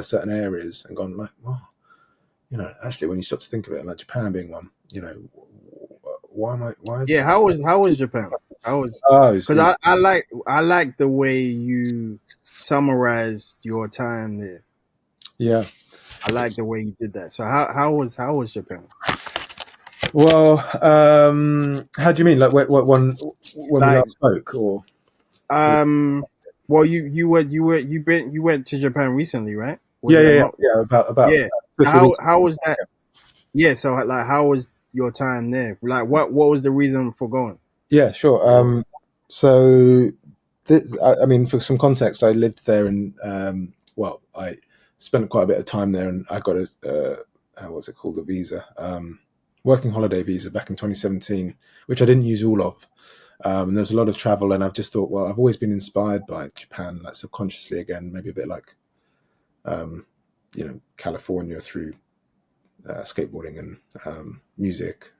certain areas and gone like, well, actually, when you stop to think of it, like Japan being one, why am I? Why? Yeah, how was Japan? How was Oh, because I like the way you summarized your time there. yeah. I like the way you did that. So how was Japan? Well, how do you mean? Like when we Like last spoke, or um well you went to Japan recently, right? Was yeah, it yeah, a yeah, month? yeah. About Yeah. just a week. How was that? Yeah, so like how was your time there? Like what was the reason for going? Yeah, sure. So I mean, for some context, I lived there, and well, I spent quite a bit of time there, and I got what's it called, a visa, working holiday visa back in 2017, which I didn't use all of. There's a lot of travel, and I've just thought, well, I've always been inspired by Japan, like subconsciously, again, maybe a bit like California through skateboarding and music,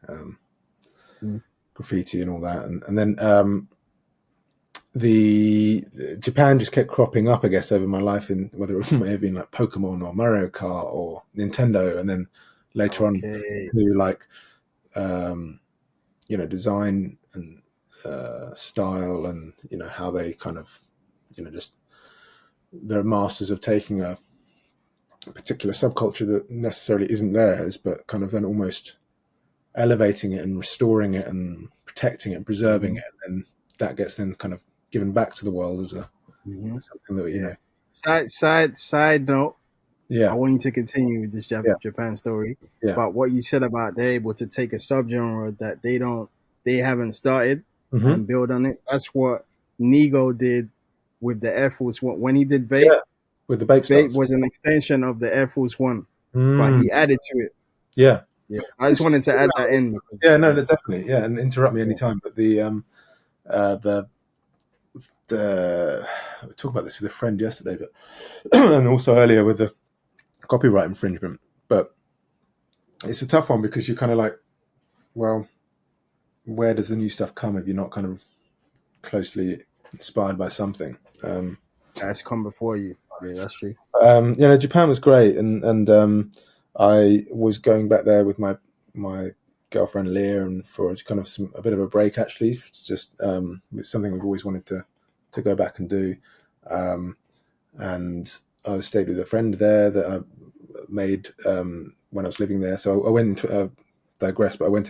Mm. graffiti, and all that, and then the Japan just kept cropping up, I guess, over my life, in whether it may have been like Pokemon or Mario Kart or Nintendo, and then later on Okay. to like um, design and style, and how they kind of just they're masters of taking a particular subculture that necessarily isn't theirs, but kind of then almost elevating it and restoring it and protecting it and preserving Hmm. it, and that gets then kind of given back to the world as a Hmm. something that Yeah. Side note, I yeah, want you to continue with this yeah, Japan story. yeah. But what you said about they're able to take a subgenre that they haven't started Hmm. and build on it. That's what Nego did with the Air Force One. When he did Vape, Yeah, with the Bape Vape Stars. was an extension of the Air Force One, but Mm, he added to it. yeah. Yes, I just wanted to add that in Yeah, because no, no, definitely. Yeah, and interrupt me yeah. anytime. But uh, the I talked about this with a friend yesterday, but and also earlier with the copyright infringement. But it's a tough one because you're kind of like, well, where does the new stuff come if you're not kind of closely inspired by something? Um, That's come before you. Yeah, that's true. Japan was great, and I was going back there with my girlfriend Leah, and for kind of a bit of a break. Actually, it's just it's something we've always wanted to go back and do. Um, and I stayed with a friend there that I made when I was living there. So I went into digress, but I went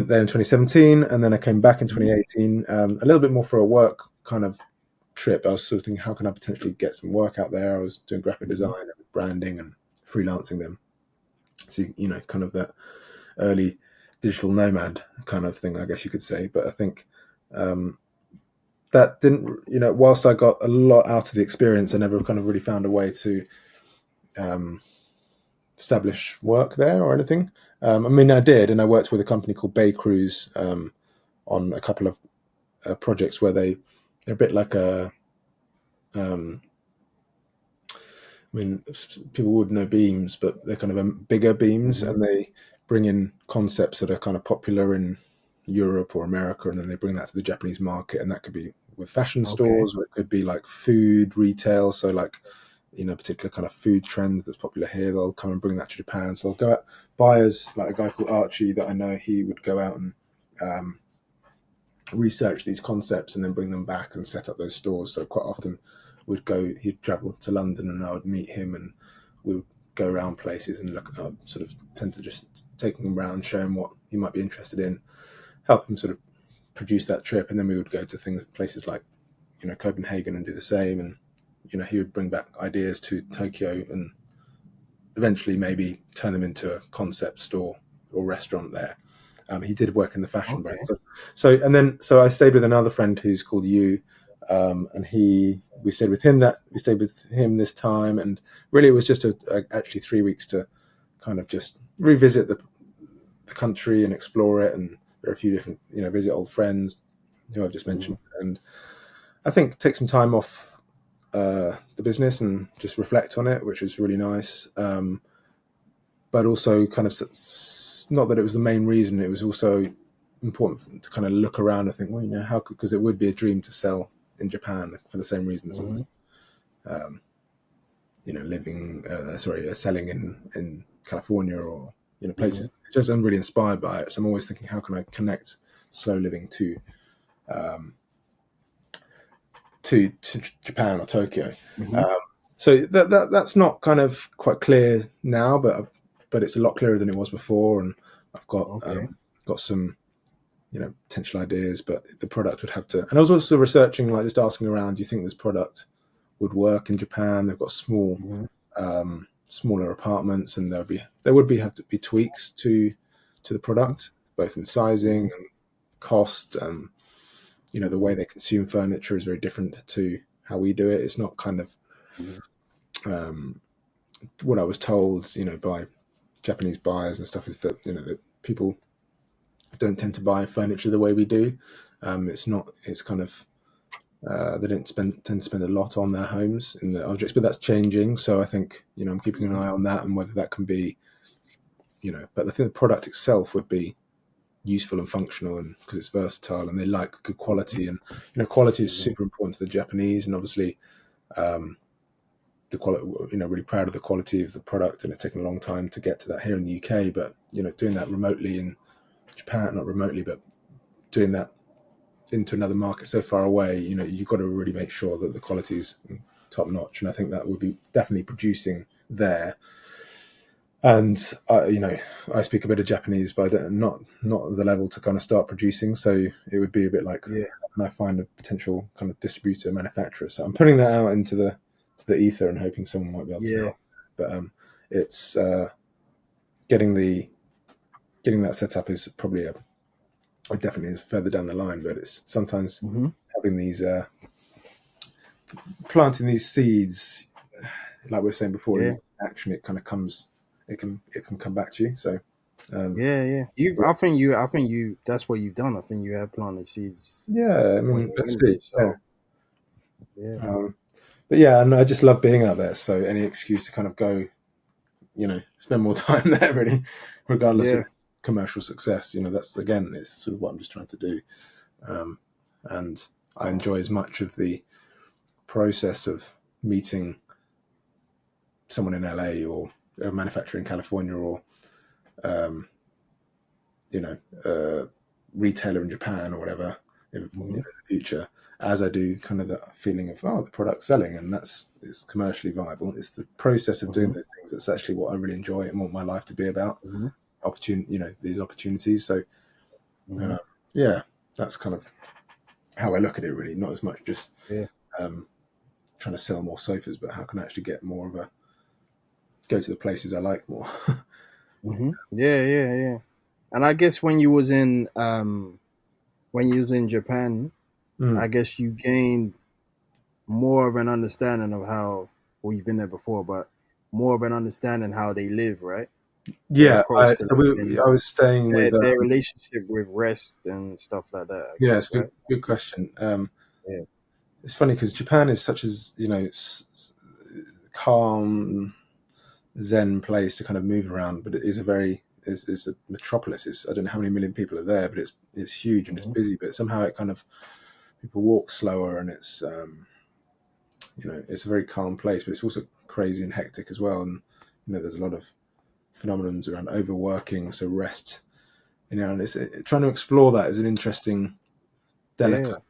there in 2017, and then I came back in Mhm. 2018, a little bit more for a work kind of trip. I was sort of thinking, how can I potentially get some work out there? I was doing graphic Mhm. design and branding and freelancing them. So, kind of that early digital nomad kind of thing, I guess you could say. But I think um, that didn't, whilst I got a lot out of the experience, I never kind of really found a way to um, establish work there or anything. I mean, I did, and I worked with a company called Bay Cruise on a couple of projects where they're a bit like a um, I mean, people would know beams, but they're kind of bigger beams, Mhm. and they bring in concepts that are kind of popular in Europe or America, and then they bring that to the Japanese market, and that could be with fashion Okay. stores, or it could be like food retail. So, like, particular kind of food trends that's popular here, they'll come and bring that to Japan. So they'll go out, buyers like a guy called Archie that I know, he would go out and um, research these concepts and then bring them back and set up those stores. So quite often he'd travel to London and I would meet him, and we would go around places and look. I sort of tend to just take him around, show him what he might be interested in, help him sort of produce that trip, and then we would go to places like Copenhagen and do the same. And he would bring back ideas to Tokyo and eventually maybe turn them into a concept store or restaurant there. He did work in the fashion brand. Okay. So I stayed with another friend who's called Yu, and we stayed with him this time, and really it was just actually 3 weeks to kind of just revisit the country and explore it, and there are a few different visit old friends who I've just mentioned, Mhm. and I think take some time off the business and just reflect on it, which was really nice. But also kind of not that it was the main reason. It was also important to kind of look around and think, well, how could, because it would be a dream to sell in Japan for the same reasons. It was, Mhm. um, living, selling in California or Mhm. places. Just I'm really inspired by it. So I'm always thinking, how can I connect slow living um, to Japan or Tokyo? Mhm. Um, so that's not kind of quite clear now, but it's a lot clearer than it was before, and I've Okay. got some potential ideas, but the product would have to. And I was also researching, like just asking around, do you think this product would work in Japan? They've got Mhm. smaller apartments, and there would be have to be tweaks to the product, both in sizing Mhm. and cost. The way Mhm. they consume furniture is very different to how we do it. It's not kind of Mhm. um, what I was told, by Japanese buyers and stuff, is that that people don't tend to buy furniture the way we do. It's not. It's kind of they don't tend to spend a lot on their homes in the objects, but that's changing. So I think I'm keeping an Mhm. eye on that and whether that can be But I think the product itself would be useful and functional, and because it's versatile and they like good Mhm. quality, and quality is Mhm. super important to the Japanese, and obviously um, the quality. Really proud of the quality of the product, and it's taken a long time to get to that here in the UK. But doing that remotely in Japan, not remotely, but doing that into another market so far away, you've got to really make sure that the quality is top notch. And I think that would be definitely producing there. And I speak a bit of Japanese, but not the level to kind of start producing. So it would be a bit like, Yeah. how can I find a potential kind of distributor manufacturer? So I'm putting that out into the ether and hoping someone might be able to Yeah. help. But it's getting the getting that set up is probably it definitely is further down the line. But it's sometimes Mhm. having these planting these seeds, like we were saying before, in Yeah. action, it kind of comes, it can come back to you. So um, Yeah. Yeah. You. yeah, I think you. I think you. That's what you've done. I think you have planted seeds yeah. I when mean, you let's went see. there. Yeah. So yeah. But yeah, and I just love being out there. So any excuse to kind of go, spend more time there, really, regardless of Yeah. commercial success. That's again, it's sort of what I'm just trying to do. Um, and I enjoy as much of the process of meeting someone in LA or a manufacturer in California or um, you know, retailer in Japan or whatever in Mhm. the future, as I do kind of the feeling of, the product's selling and it's commercially viable. It's the process of doing Mhm. those things that's actually what I really enjoy and want my life to be about. Mhm. These opportunities. So uh, Mhm. yeah, that's kind of how I look at it. Really, not as much just Yeah. um, trying to sell more sofas, but how can I actually get more of a go to the places I like more. Mhm. Yeah. Yeah. Yeah. And I guess when you was in Japan, I Mm. guess you gained more of an understanding of how, well, you've been there before, but more of an understanding how they live, right? Their Yeah, approach to living, I was staying with. their relationship with rest and stuff like that, I Yeah, guess, it's a right? good question. Yeah. It's funny because Japan is such as calm Zen place to kind of move around, but it is a very is a metropolis. I don't know how many million people are there, but it's huge and it's Hmm. busy. But somehow it kind of people walk slower, and it's it's a very calm place, but it's also crazy and hectic as well. And there's a lot of phenomenons around overworking, so rest. And it's trying to explore that is an interesting, Yeah. delicate